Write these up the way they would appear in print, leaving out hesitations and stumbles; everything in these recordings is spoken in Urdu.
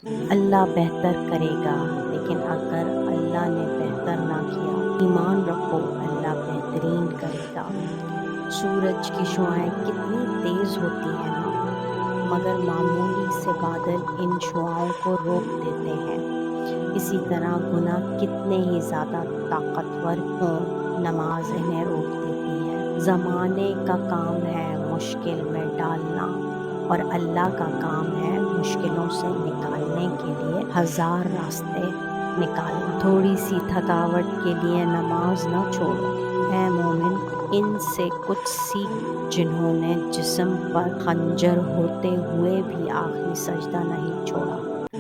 اللہ بہتر کرے گا، لیکن اگر اللہ نے بہتر نہ کیا، ایمان رکھو اللہ بہترین کرے گا۔ سورج کی شعاعیں کتنی تیز ہوتی ہیں نا، مگر معمولی سے بادل ان شعاعوں کو روک دیتے ہیں۔ اسی طرح گناہ کتنے ہی زیادہ طاقتور ہوں، نماز انہیں روک دیتی ہے۔ زمانے کا کام ہے مشکل میں ڈالنا، اور اللہ کا کام ہے مشکلوں سے نکالنے کے لیے ہزار راستے نکالنا۔ تھوڑی سی تھکاوٹ کے لیے نماز نہ چھوڑو، اے مومن، ان سے کچھ سیکھ جنہوں نے جسم پر خنجر ہوتے ہوئے بھی آخری سجدہ نہیں چھوڑا۔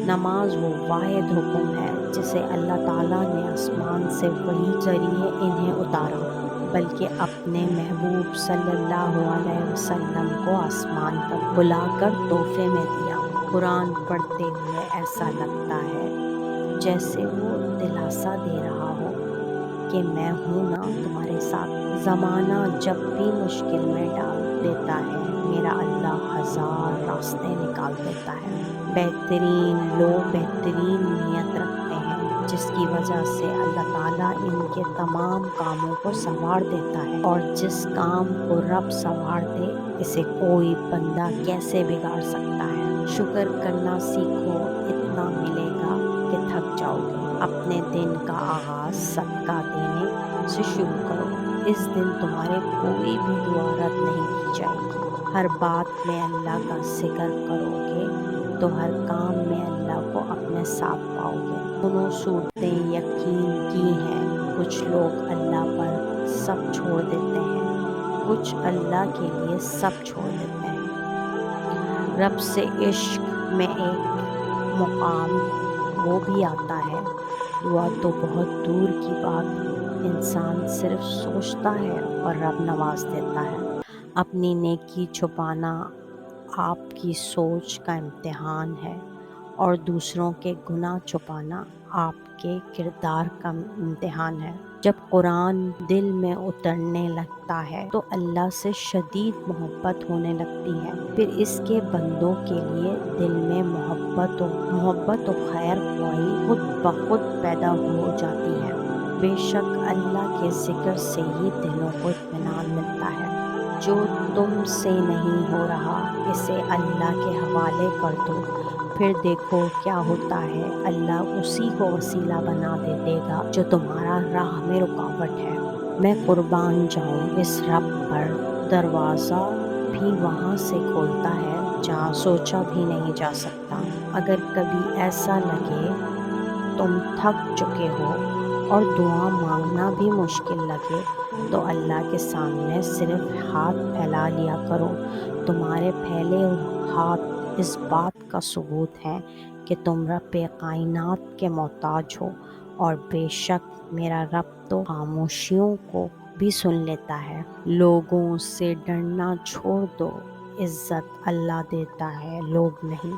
نماز وہ واحد حکم ہے جسے اللہ تعالیٰ نے آسمان سے وحی ذریعے انہیں اتارا، بلکہ اپنے محبوب صلی اللہ علیہ وسلم کو آسمان پر بلا کر تحفے میں دیا۔ قرآن پڑھتے ہوئے ایسا لگتا ہے جیسے وہ دلاسا دے رہا ہو کہ میں ہوں نا تمہارے ساتھ۔ زمانہ جب بھی مشکل میں ڈال دیتا ہے، میرا اللہ ہزار راستے نکال دیتا ہے۔ بہترین لوگ بہترین نیت رکھتے ہیں، جس کی وجہ سے اللہ تعالیٰ ان کے تمام کاموں کو سنوار دیتا ہے، اور جس کام کو رب سنوار دے اسے کوئی بندہ کیسے بگاڑ سکتا ہے۔ شکر کرنا سیکھو، اتنا ملے گا کہ تھک جاؤ گے۔ اپنے دن کا آغاز صدقہ دینے سے شروع کرو، اس دن تمہارے کوئی بھی دعا رد نہیں کی جائے گی۔ ہر بات میں اللہ کا ذکر کرو گے تو ہر کام میں اللہ کو اپنے ساتھ پاؤ گے۔ دونوں صورتیں یقین کی ہیں، کچھ لوگ اللہ پر سب چھوڑ دیتے ہیں، کچھ اللہ کے لیے سب چھوڑ دیتے ہیں۔ رب سے عشق میں ایک مقام وہ بھی آتا ہے، دعا تو بہت دور کی بات، انسان صرف سوچتا ہے اور رب نواز دیتا ہے۔ اپنی نیکی چھپانا آپ کی سوچ کا امتحان ہے، اور دوسروں کے گناہ چھپانا آپ کے کردار کا امتحان ہے۔ جب قرآن دل میں اترنے لگتا ہے تو اللہ سے شدید محبت ہونے لگتی ہے، پھر اس کے بندوں کے لیے دل میں محبت و خیر خواہی خود بخود پیدا ہو جاتی ہے۔ بے شک اللہ کے ذکر سے ہی دلوں کو اطمینان ملتا ہے۔ جو تم سے نہیں ہو رہا اسے اللہ کے حوالے کر دو، پھر دیکھو کیا ہوتا ہے، اللہ اسی کو وسیلہ بنا دے گا جو تمہارا راہ میں رکاوٹ ہے۔ میں قربان جاؤں اس رب پر، دروازہ بھی وہاں سے کھولتا ہے جہاں سوچا بھی نہیں جا سکتا۔ اگر کبھی ایسا لگے تم تھک چکے ہو اور دعا مانگنا بھی مشکل لگے تو اللہ کے سامنے صرف ہاتھ پھیلا لیا کرو۔ تمہارے پھیلے ہاتھ اس بات کا ثبوت ہیں کہ تم رب کائنات کے محتاج ہو، اور بے شک میرا رب تو خاموشیوں کو بھی سن لیتا ہے۔ لوگوں سے ڈرنا چھوڑ دو، عزت اللہ دیتا ہے، لوگ نہیں۔